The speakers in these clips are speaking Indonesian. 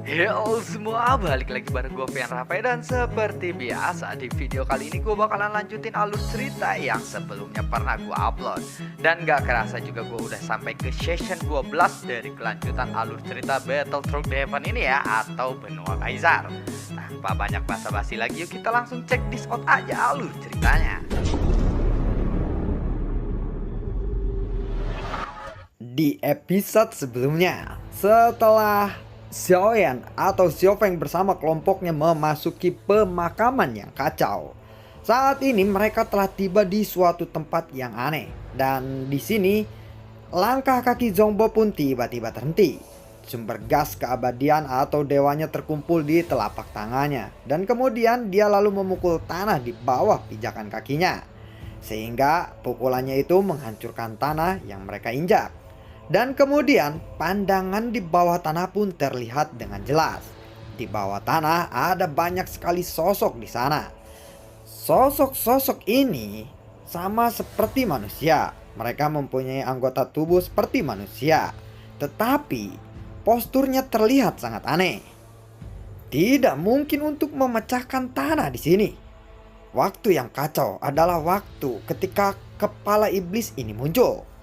Halo semua, balik lagi bareng gue Fian Rafe. Dan seperti biasa di video kali ini gue bakalan lanjutin alur cerita yang sebelumnya pernah gue upload. Dan gak kerasa juga gue udah sampai ke session 12 dari kelanjutan alur cerita Battle Through Heaven ini ya, atau Benua Kaisar. Tanpa banyak basa-basi lagi, yuk kita langsung cek Discord aja alur ceritanya. Di episode sebelumnya, setelah Xiaoyan atau Xiaofeng bersama kelompoknya memasuki pemakaman yang kacau, saat ini mereka telah tiba di suatu tempat yang aneh. Dan di sini, langkah kaki Zhongbo pun tiba-tiba terhenti. Sumber gas keabadian atau dewanya terkumpul di telapak tangannya. Dan kemudian dia lalu memukul tanah di bawah pijakan kakinya, sehingga pukulannya itu menghancurkan tanah yang mereka injak. Dan kemudian pandangan di bawah tanah pun terlihat dengan jelas. Di bawah tanah ada banyak sekali sosok di sana. Sosok-sosok ini sama seperti manusia. Mereka mempunyai anggota tubuh seperti manusia, tetapi posturnya terlihat sangat aneh. Tidak mungkin untuk memecahkan tanah di sini. Waktu yang kacau adalah waktu ketika kepala iblis ini muncul.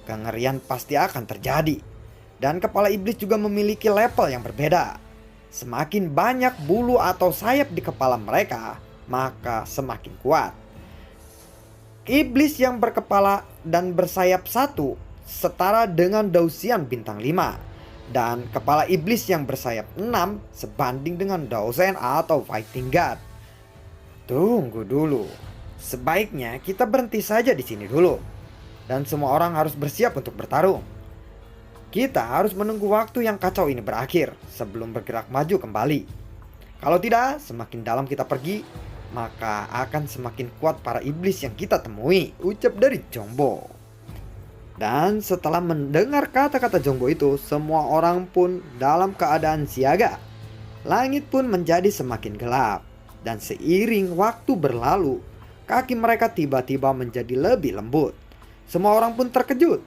Kengerian pasti akan terjadi. Dan kepala iblis juga memiliki level yang berbeda. Semakin banyak bulu atau sayap di kepala mereka, maka semakin kuat. Iblis yang berkepala dan bersayap satu setara dengan Dausian bintang 5. Dan kepala iblis yang bersayap 6 sebanding dengan Dausen atau Fighting God. Tunggu dulu. Sebaiknya kita berhenti saja di sini dulu. Dan semua orang harus bersiap untuk bertarung. Kita harus menunggu waktu yang kacau ini berakhir sebelum bergerak maju kembali. Kalau tidak, semakin dalam kita pergi, maka akan semakin kuat para iblis yang kita temui, ucap dari Zhongbo. Dan setelah mendengar kata-kata Zhongbo itu, semua orang pun dalam keadaan siaga. Langit pun menjadi semakin gelap. Dan seiring waktu berlalu, kaki mereka tiba-tiba menjadi lebih lembut. Semua orang pun terkejut.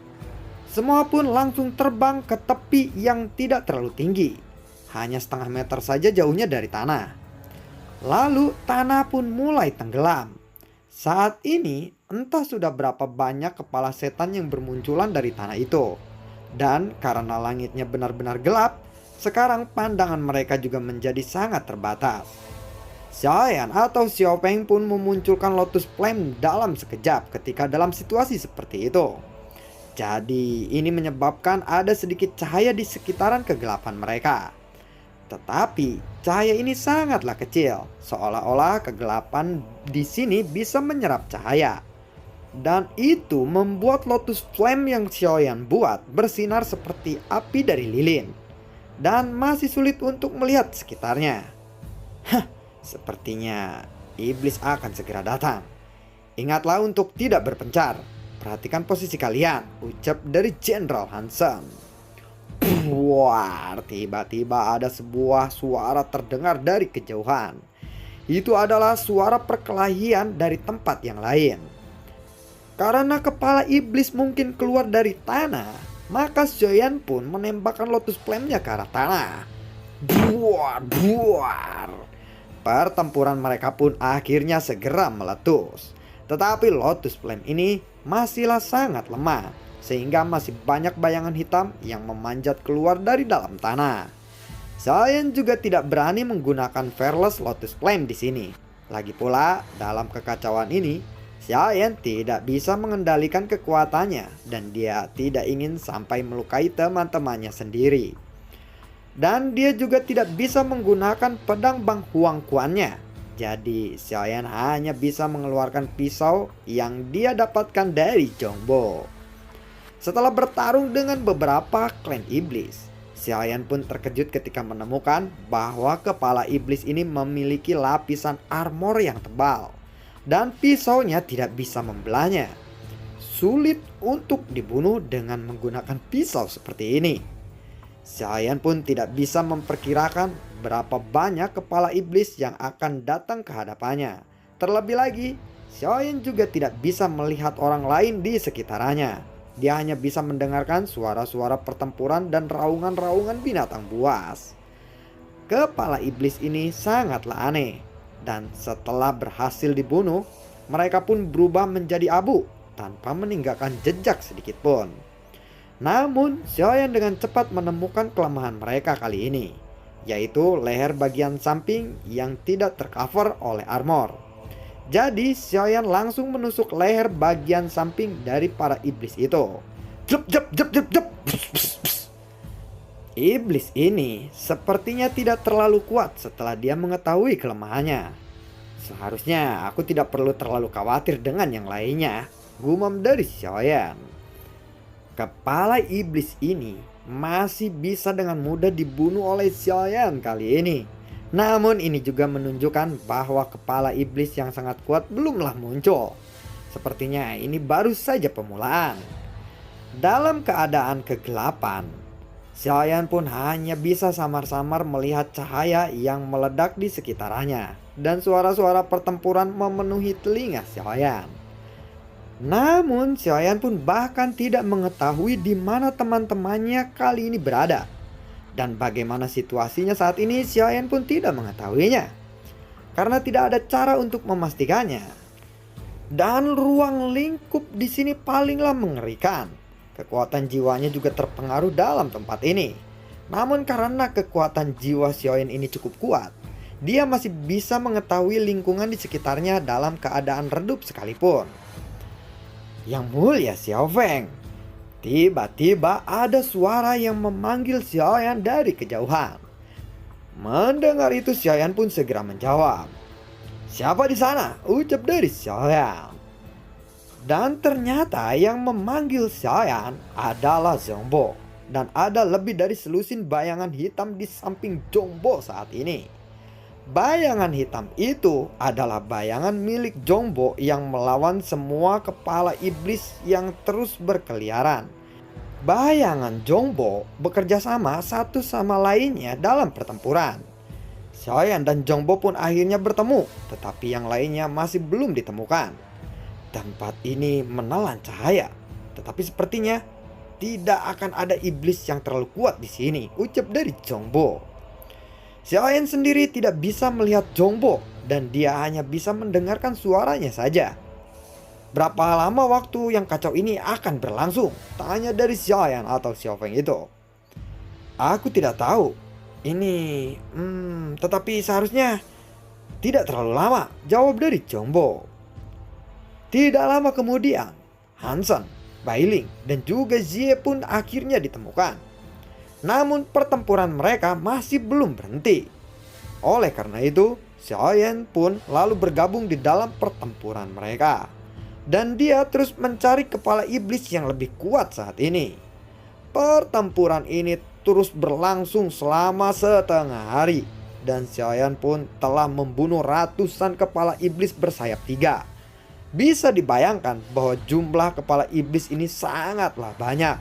Semua pun langsung terbang ke tepi yang tidak terlalu tinggi. Hanya setengah meter saja jauhnya dari tanah. Lalu tanah pun mulai tenggelam. Saat ini entah sudah berapa banyak kepala setan yang bermunculan dari tanah itu. Dan karena langitnya benar-benar gelap, sekarang pandangan mereka juga menjadi sangat terbatas. Xiaoyan atau Xiaofeng pun memunculkan Lotus Flame dalam sekejap ketika dalam situasi seperti itu. Jadi ini menyebabkan ada sedikit cahaya di sekitaran kegelapan mereka. Tetapi cahaya ini sangatlah kecil, seolah-olah kegelapan di sini bisa menyerap cahaya. Dan itu membuat Lotus Flame yang Xiaoyan buat bersinar seperti api dari lilin. Dan masih sulit untuk melihat sekitarnya. Sepertinya iblis akan segera datang. Ingatlah untuk tidak berpencar. Perhatikan posisi kalian, ucap dari Jenderal Hansen. Wah, tiba-tiba ada sebuah suara terdengar dari kejauhan. Itu adalah suara perkelahian dari tempat yang lain. Karena kepala iblis mungkin keluar dari tanah, maka Xiaoyan pun menembakkan Lotus Flame-nya ke arah tanah. Duar. Pertempuran mereka pun akhirnya segera meletus. Tetapi Lotus Flame ini masihlah sangat lemah, sehingga masih banyak bayangan hitam yang memanjat keluar dari dalam tanah. Xiaoyan juga tidak berani menggunakan Fearless Lotus Flame di sini. Lagi pula, dalam kekacauan ini, Xiaoyan tidak bisa mengendalikan kekuatannya dan dia tidak ingin sampai melukai teman-temannya sendiri. Dan dia juga tidak bisa menggunakan pedang Bang Huang Kuannya. Jadi Xiaoyan hanya bisa mengeluarkan pisau yang dia dapatkan dari Zhongbo. Setelah bertarung dengan beberapa klan iblis, Xiaoyan pun terkejut ketika menemukan bahwa kepala iblis ini memiliki lapisan armor yang tebal. Dan pisaunya tidak bisa membelahnya. Sulit untuk dibunuh dengan menggunakan pisau seperti ini. Xiaoyan pun tidak bisa memperkirakan berapa banyak kepala iblis yang akan datang ke hadapannya. Terlebih lagi, Xiaoyan juga tidak bisa melihat orang lain di sekitarnya. Dia hanya bisa mendengarkan suara-suara pertempuran dan raungan-raungan binatang buas. kepala iblis ini sangatlah aneh. Dan setelah berhasil dibunuh, mereka pun berubah menjadi abu tanpa meninggalkan jejak sedikit pun. Namun, Xiaoyan dengan cepat menemukan kelemahan mereka kali ini, yaitu leher bagian samping yang tidak tercover oleh armor. Jadi, Xiaoyan langsung menusuk leher bagian samping dari para iblis itu. Jep, jep, jep, jep, jep. Pss, pss, pss. Iblis ini sepertinya tidak terlalu kuat setelah dia mengetahui kelemahannya. Seharusnya aku tidak perlu terlalu khawatir dengan yang lainnya, gumam dari Xiaoyan. Kepala iblis ini masih bisa dengan mudah dibunuh oleh Xiaoyan kali ini. Namun ini juga menunjukkan bahwa kepala iblis yang sangat kuat belumlah muncul. Sepertinya ini baru saja pemulaan. Dalam keadaan kegelapan, Xiaoyan pun hanya bisa samar-samar melihat cahaya yang meledak di sekitarnya. Dan suara-suara pertempuran memenuhi telinga Xiaoyan. Namun Xiaoyan pun bahkan tidak mengetahui di mana teman-temannya kali ini berada. Dan bagaimana situasinya saat ini Xiaoyan pun tidak mengetahuinya. Karena tidak ada cara untuk memastikannya. Dan ruang lingkup di sini palinglah mengerikan. Kekuatan jiwanya juga terpengaruh dalam tempat ini. Namun karena kekuatan jiwa Xiaoyan ini cukup kuat, dia masih bisa mengetahui lingkungan di sekitarnya dalam keadaan redup sekalipun. Yang mulia Xiaofeng, tiba-tiba ada suara yang memanggil Xiaoyan dari kejauhan. Mendengar itu Xiaoyan pun segera menjawab. "Siapa di sana?" ucap dari Xiaoyan. Dan ternyata yang memanggil Xiaoyan adalah Zhongbo. Dan ada lebih dari selusin bayangan hitam di samping Zhongbo saat ini. Bayangan hitam itu adalah bayangan milik Zhongbo yang melawan semua kepala iblis yang terus berkeliaran. Bayangan Zhongbo bekerja sama satu sama lainnya dalam pertempuran. Xiaoyan dan Zhongbo pun akhirnya bertemu, tetapi yang lainnya masih belum ditemukan. Tempat ini menelan cahaya, tetapi sepertinya tidak akan ada iblis yang terlalu kuat di sini, ucap dari Zhongbo. Xiaoyan sendiri tidak bisa melihat Zhongbo dan dia hanya bisa mendengarkan suaranya saja. "Berapa lama waktu yang kacau ini akan berlangsung?" tanya dari Xiaoyan atau Xiaofeng itu. "Aku tidak tahu. Tetapi seharusnya tidak terlalu lama," jawab dari Zhongbo. Tidak lama kemudian, Hansen, Bailing, dan juga Zie pun akhirnya ditemukan. Namun pertempuran mereka masih belum berhenti. Oleh karena itu, Xiaoyan pun lalu bergabung di dalam pertempuran mereka. Dan dia terus mencari kepala iblis yang lebih kuat saat ini. Pertempuran ini terus berlangsung selama setengah hari. Dan Xiaoyan pun telah membunuh ratusan kepala iblis bersayap 3. Bisa dibayangkan bahwa jumlah kepala iblis ini sangatlah banyak.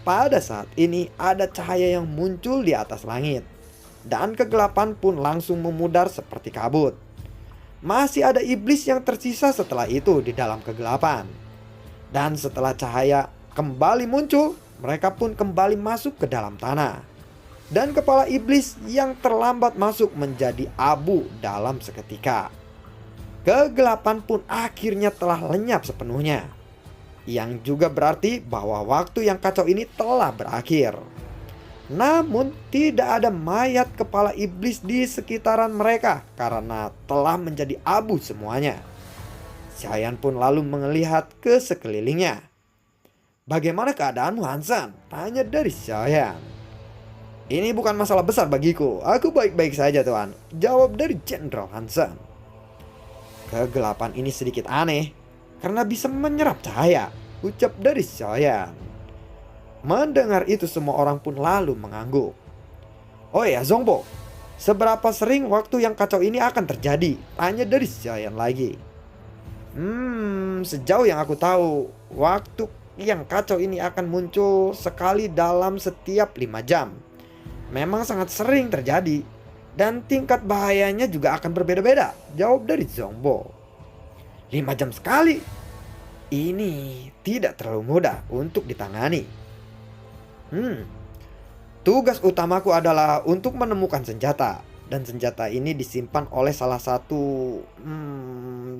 Pada saat ini ada cahaya yang muncul di atas langit. Dan kegelapan pun langsung memudar seperti kabut. Masih ada iblis yang tersisa setelah itu di dalam kegelapan. Dan setelah cahaya kembali muncul, mereka pun kembali masuk ke dalam tanah. Dan kepala iblis yang terlambat masuk menjadi abu dalam seketika. Kegelapan pun akhirnya telah lenyap sepenuhnya. Yang juga berarti bahwa waktu yang kacau ini telah berakhir. Namun tidak ada mayat kepala iblis di sekitaran mereka karena telah menjadi abu semuanya. Xiaoyan pun lalu melihat ke sekelilingnya. "Bagaimana keadaanmu, Hansen?" tanya dari Xiaoyan. "Ini bukan masalah besar bagiku. Aku baik-baik saja, Tuan," jawab dari Jenderal Hansen. "Kegelapan ini sedikit aneh karena bisa menyerap cahaya," ucap dari Xiaoyan. Mendengar itu semua orang pun lalu mengangguk. "Oh ya Zhongbo, seberapa sering waktu yang kacau ini akan terjadi?" tanya dari Xiaoyan lagi. Sejauh yang aku tahu, waktu yang kacau ini akan muncul sekali dalam setiap 5 jam. Memang sangat sering terjadi. Dan tingkat bahayanya juga akan berbeda-beda, jawab dari Zhongbo. 5 jam sekali? Ini tidak terlalu mudah untuk ditangani. Tugas utamaku adalah untuk menemukan senjata. Dan senjata ini disimpan oleh salah satu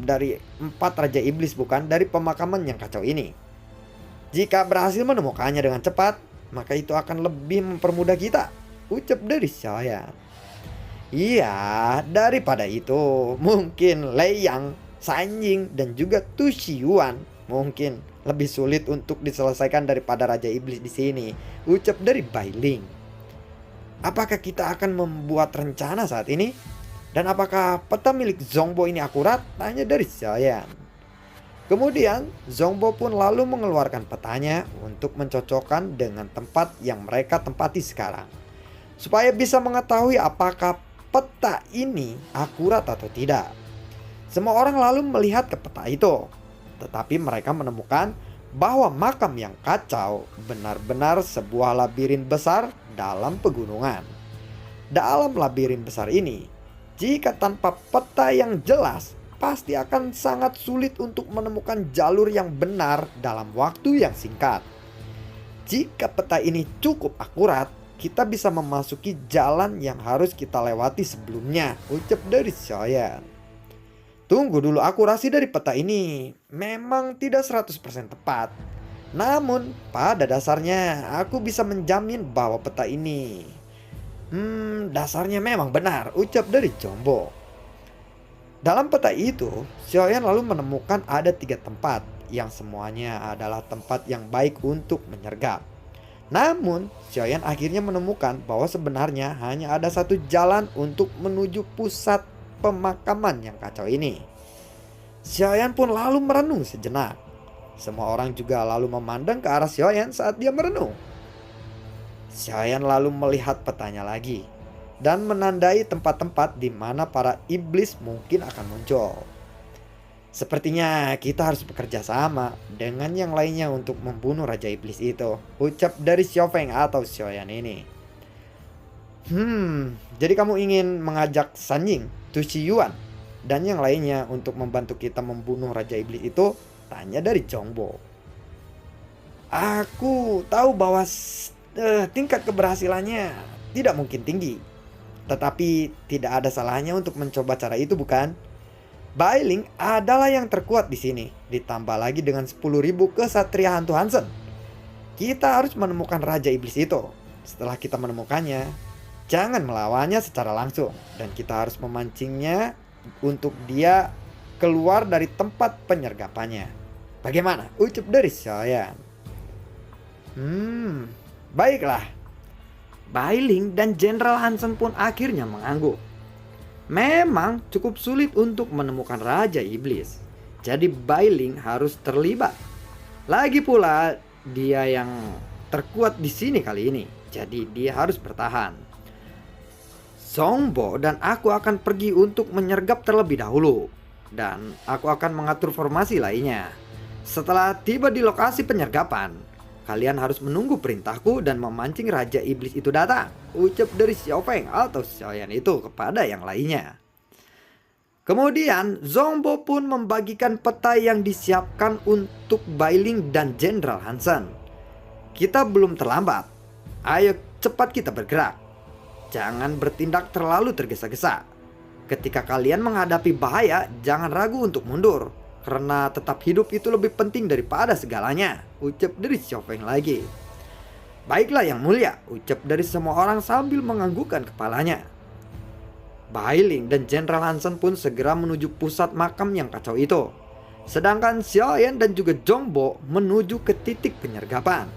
dari 4 Raja Iblis, bukan dari pemakaman yang kacau ini. Jika berhasil menemukannya dengan cepat, maka itu akan lebih mempermudah kita, ucap dari Xiaoyan. Iya, daripada itu, mungkin Lei Yang, Sanjing, dan juga Tu Xiuan mungkin lebih sulit untuk diselesaikan daripada Raja Iblis di sini, ucap dari Bai Ling. Apakah kita akan membuat rencana saat ini? Dan apakah peta milik Zhongbo ini akurat? Tanya dari Xiaoyan. Kemudian Zhongbo pun lalu mengeluarkan petanya untuk mencocokkan dengan tempat yang mereka tempati sekarang, supaya bisa mengetahui apakah peta ini akurat atau tidak. Semua orang lalu melihat ke peta itu, tetapi mereka menemukan bahwa makam yang kacau benar-benar sebuah labirin besar dalam pegunungan. Dalam labirin besar ini, jika tanpa peta yang jelas, pasti akan sangat sulit untuk menemukan jalur yang benar dalam waktu yang singkat. Jika peta ini cukup akurat, kita bisa memasuki jalan yang harus kita lewati sebelumnya, ucap dari Xiaoyan. Tunggu dulu, akurasi dari peta ini memang tidak 100% tepat. Namun pada dasarnya aku bisa menjamin bahwa peta ini dasarnya memang benar, ucap dari Zhongbo. Dalam peta itu, Xiaoyan lalu menemukan ada 3 tempat yang semuanya adalah tempat yang baik untuk menyergap. Namun Xiaoyan akhirnya menemukan bahwa sebenarnya hanya ada satu jalan untuk menuju pusat pemakaman yang kacau ini. Xiaoyan pun lalu merenung sejenak. Semua orang juga lalu memandang ke arah Xiaoyan saat dia merenung. Xiaoyan lalu melihat petanya lagi dan menandai tempat-tempat di mana para iblis mungkin akan muncul. Sepertinya kita harus bekerja sama dengan yang lainnya untuk membunuh Raja Iblis itu, ucap dari Xiaofeng atau Xiaoyan ini. Jadi kamu ingin mengajak Sanjing, Tu Xiuan, dan yang lainnya untuk membantu kita membunuh Raja Iblis itu? Tanya dari Zhongbo. Aku tahu bahwa tingkat keberhasilannya tidak mungkin tinggi, tetapi tidak ada salahnya untuk mencoba cara itu, bukan? Bai Ling adalah yang terkuat di sini, ditambah lagi dengan 10.000 kesatria hantu Hansen. Kita harus menemukan Raja Iblis itu. Setelah kita menemukannya, jangan melawannya secara langsung, dan kita harus memancingnya untuk dia keluar dari tempat penyergapannya. Bagaimana? Ucap dari Xiaoyan. Baiklah. Bai Ling dan Jenderal Hansen pun akhirnya mengangguk. Memang cukup sulit untuk menemukan Raja Iblis. Jadi Bai Ling harus terlibat. Lagi pula dia yang terkuat di sini kali ini. Jadi dia harus bertahan. Zhongbo dan aku akan pergi untuk menyergap terlebih dahulu. Dan aku akan mengatur formasi lainnya. Setelah tiba di lokasi penyergapan, kalian harus menunggu perintahku dan memancing Raja Iblis itu datang, ucap dari Xiaofeng atau Xiaoyan itu kepada yang lainnya. Kemudian Zhongbo pun membagikan peta yang disiapkan untuk Bai Ling dan Jenderal Hansen. Kita belum terlambat. Ayo cepat kita bergerak. Jangan bertindak terlalu tergesa-gesa. Ketika kalian menghadapi bahaya, jangan ragu untuk mundur. Karena tetap hidup itu lebih penting daripada segalanya, ucap dari Xiaofeng lagi. Baiklah yang mulia, ucap dari semua orang sambil menganggukkan kepalanya. Bai Ling dan Jenderal Hansen pun segera menuju pusat makam yang kacau itu. Sedangkan Xiaoyan dan juga Zhongbo menuju ke titik penyergapan.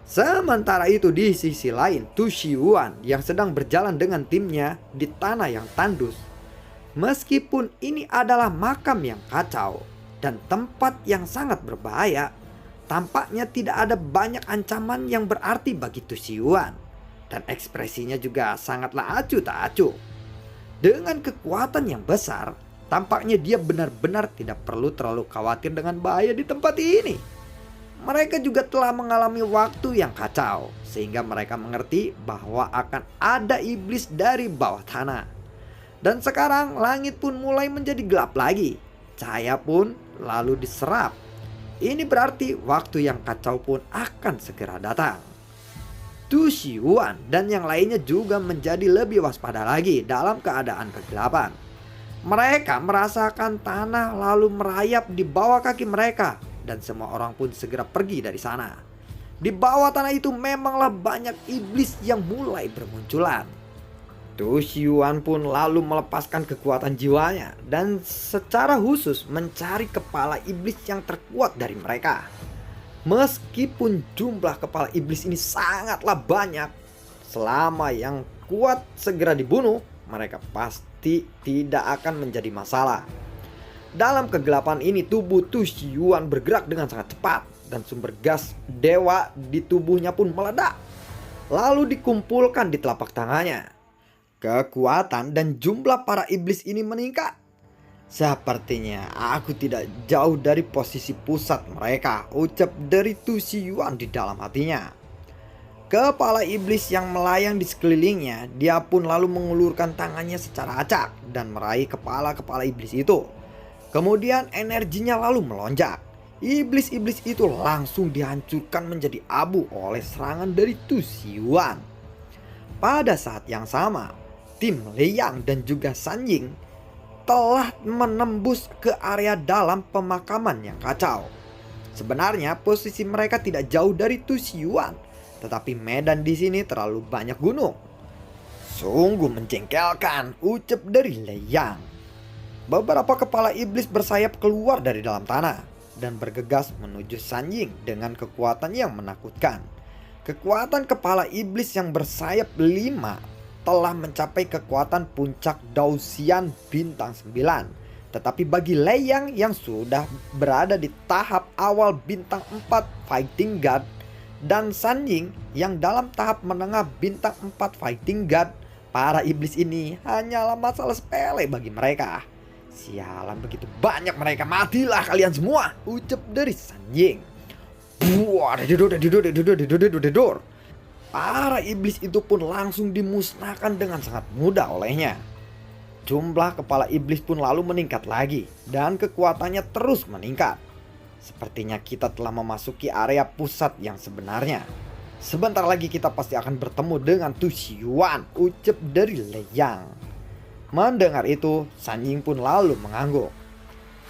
Sementara itu di sisi lain, Tu Xiuan yang sedang berjalan dengan timnya di tanah yang tandus. Meskipun ini adalah makam yang kacau dan tempat yang sangat berbahaya, tampaknya tidak ada banyak ancaman yang berarti bagi Tu Xiuan. Dan ekspresinya juga sangatlah acuh tak acuh. Dengan kekuatan yang besar, tampaknya dia benar-benar tidak perlu terlalu khawatir dengan bahaya di tempat ini. Mereka juga telah mengalami waktu yang kacau, sehingga mereka mengerti bahwa akan ada iblis dari bawah tanah. Dan sekarang langit pun mulai menjadi gelap lagi. Cahaya pun lalu diserap. Ini berarti waktu yang kacau pun akan segera datang. Tu Xiuan dan yang lainnya juga menjadi lebih waspada lagi dalam keadaan kegelapan. Mereka merasakan tanah lalu merayap di bawah kaki mereka dan semua orang pun segera pergi dari sana. Di bawah tanah itu memanglah banyak iblis yang mulai bermunculan. Tu Xiuan pun lalu melepaskan kekuatan jiwanya dan secara khusus mencari kepala iblis yang terkuat dari mereka. Meskipun jumlah kepala iblis ini sangatlah banyak, selama yang kuat segera dibunuh, mereka pasti tidak akan menjadi masalah. Dalam kegelapan ini tubuh Tu Xiuan bergerak dengan sangat cepat dan sumber gas dewa di tubuhnya pun meledak, lalu dikumpulkan di telapak tangannya. Kekuatan dan jumlah para iblis ini meningkat. Sepertinya aku tidak jauh dari posisi pusat mereka, ucap dari Tu Xiuan di dalam hatinya. Kepala iblis yang melayang di sekelilingnya, dia pun lalu mengulurkan tangannya secara acak dan meraih kepala-kepala iblis itu. Kemudian energinya lalu melonjak. Iblis-iblis itu langsung dihancurkan menjadi abu oleh serangan dari Tu Xiuan. Pada saat yang sama, tim Liang dan juga San Ying telah menembus ke area dalam pemakaman yang kacau. Sebenarnya posisi mereka tidak jauh dari Tu Xiuan, tetapi medan di sini terlalu banyak gunung. Sungguh menjengkelkan, ucap dari Liang. Beberapa kepala iblis bersayap keluar dari dalam tanah dan bergegas menuju San Ying dengan kekuatan yang menakutkan. Kekuatan kepala iblis yang bersayap 5 telah mencapai kekuatan puncak Daoxian bintang 9. Tetapi bagi Liang yang sudah berada di tahap awal bintang 4 Fighting God dan San Ying yang dalam tahap menengah bintang 4 Fighting God, para iblis ini hanyalah masalah sepele bagi mereka. Sialan, begitu banyak mereka, matilah kalian semua, ucap dari San Ying. Buah, dedor. Para iblis itu pun langsung dimusnahkan dengan sangat mudah olehnya. Jumlah kepala iblis pun lalu meningkat lagi dan kekuatannya terus meningkat. Sepertinya kita telah memasuki area pusat yang sebenarnya. Sebentar lagi kita pasti akan bertemu dengan Tu Xiuan, ucap dari Liang. Mendengar itu, San Ying pun lalu mengangguk.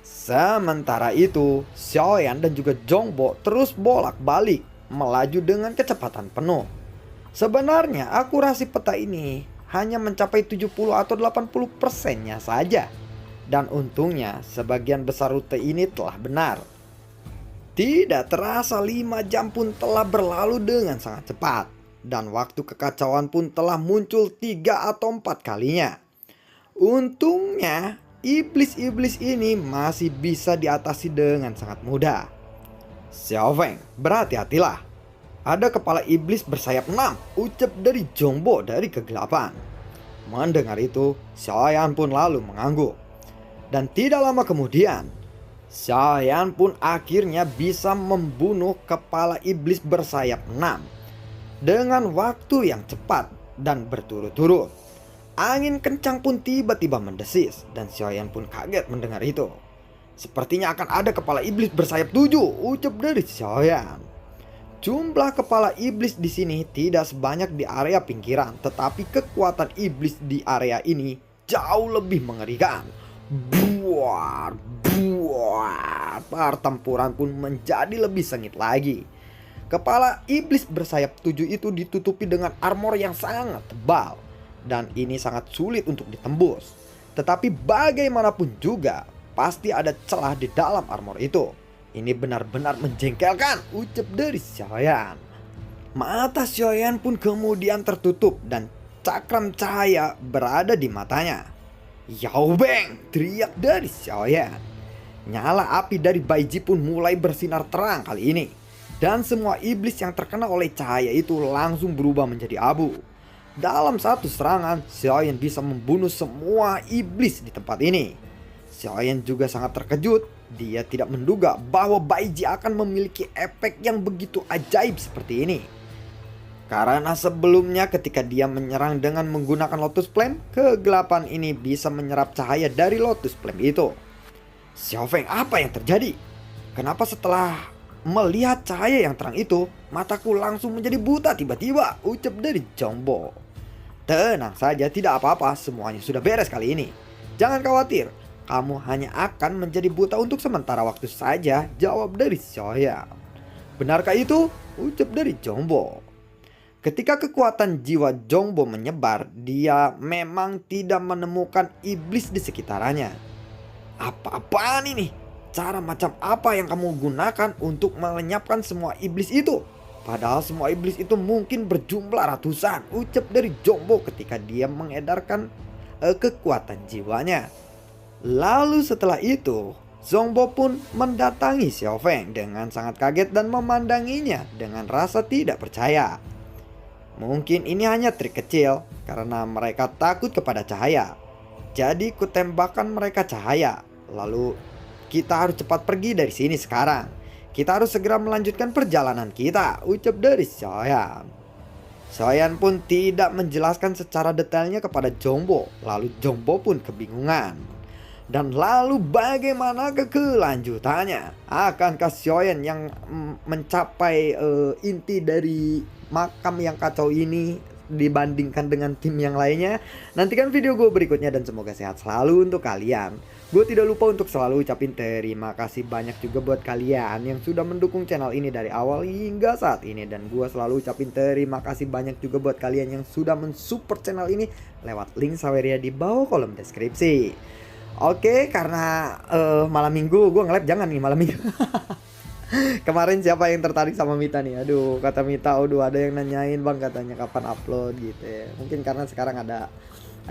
Sementara itu, Xiaoyan dan juga Zhongbo terus bolak-balik melaju dengan kecepatan penuh. Sebenarnya akurasi peta ini hanya mencapai 70 atau 80%-nya saja. Dan untungnya sebagian besar rute ini telah benar. Tidak terasa 5 jam pun telah berlalu dengan sangat cepat. Dan waktu kekacauan pun telah muncul 3 atau 4 kalinya. Untungnya iblis-iblis ini masih bisa diatasi dengan sangat mudah. Xiao Feng, berhati-hatilah. Ada kepala iblis bersayap 6, ucap dari Zhongbo dari kegelapan. Mendengar itu, Xiaoyan pun lalu mengangguk. Dan tidak lama kemudian, Xiaoyan pun akhirnya bisa membunuh kepala iblis bersayap 6 dengan waktu yang cepat dan berturut-turut. Angin kencang pun tiba-tiba mendesis dan Xiaoyan pun kaget mendengar itu. Sepertinya akan ada kepala iblis bersayap 7, ucap dari Xiaoyan. Jumlah kepala iblis di sini tidak sebanyak di area pinggiran, tetapi kekuatan iblis di area ini jauh lebih mengerikan. Buar, pertempuran pun menjadi lebih sengit lagi. Kepala iblis bersayap 7 itu ditutupi dengan armor yang sangat tebal, dan ini sangat sulit untuk ditembus. Tetapi bagaimanapun juga, pasti ada celah di dalam armor itu. Ini benar-benar menjengkelkan, ucap dari Xiaoyan. Mata Xiaoyan pun kemudian tertutup dan cakram cahaya berada di matanya. Yao Beng, teriak dari Xiaoyan. Nyala api dari Baiji pun mulai bersinar terang kali ini. Dan semua iblis yang terkena oleh cahaya itu langsung berubah menjadi abu. Dalam satu serangan, Xiaoyan bisa membunuh semua iblis di tempat ini. Xiaoyan juga sangat terkejut. Dia tidak menduga bahwa Baiji akan memiliki efek yang begitu ajaib seperti ini. Karena sebelumnya ketika dia menyerang dengan menggunakan Lotus Flame, kegelapan ini bisa menyerap cahaya dari Lotus Flame itu. Xiao Feng, apa yang terjadi? Kenapa setelah Melihat cahaya yang terang itu, mataku langsung menjadi buta tiba-tiba, ucap dari Jongbo. Tenang saja, tidak apa-apa, semuanya sudah beres kali ini. Jangan khawatir, kamu hanya akan menjadi buta untuk sementara waktu saja, jawab dari Xiaoyan. Benarkah itu? Ucap dari Jongbo. Ketika kekuatan jiwa Jongbo menyebar, dia memang tidak menemukan iblis di sekitarnya. Apa-apaan ini? Cara macam apa yang kamu gunakan untuk melenyapkan semua iblis itu? Padahal semua iblis itu mungkin berjumlah ratusan, ucap dari Jongbo ketika dia mengedarkan kekuatan jiwanya. Lalu setelah itu, Zhongbo pun mendatangi Xiao Feng dengan sangat kaget dan memandanginya dengan rasa tidak percaya. Mungkin ini hanya trik kecil karena mereka takut kepada cahaya. Jadi kutembakkan mereka cahaya. Lalu kita harus cepat pergi dari sini sekarang. Kita harus segera melanjutkan perjalanan kita, ucap dari Xiaoyan. Xiaoyan pun tidak menjelaskan secara detailnya kepada Jongbo. Lalu Jongbo pun kebingungan. Dan lalu bagaimana kelanjutannya? Akankah Xiaoyan yang mencapai inti dari makam yang kacau ini dibandingkan dengan tim yang lainnya? Nantikan video gue berikutnya dan semoga sehat selalu untuk kalian. Gue tidak lupa untuk selalu ucapin terima kasih banyak juga buat kalian yang sudah mendukung channel ini dari awal hingga saat ini. Dan gue selalu ucapin terima kasih banyak juga buat kalian yang sudah mensupport channel ini lewat link Saweria di bawah kolom deskripsi. Oke, karena malam minggu gue nge-live, jangan nih malam minggu. Kemarin siapa yang tertarik sama Mita nih? Aduh, kata Mita, aduh ada yang nanyain bang katanya kapan upload gitu ya. Mungkin karena sekarang ada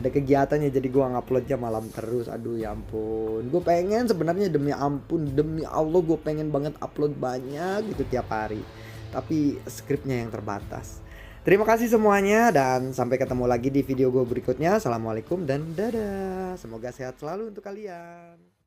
kegiatannya jadi gua nguploadnya malam terus. Aduh ya ampun, gue pengen sebenarnya demi ampun, demi Allah gue pengen banget upload banyak gitu tiap hari, tapi skripnya yang terbatas. Terima kasih semuanya dan sampai ketemu lagi di video gue berikutnya. Assalamualaikum dan dadah, semoga sehat selalu untuk kalian.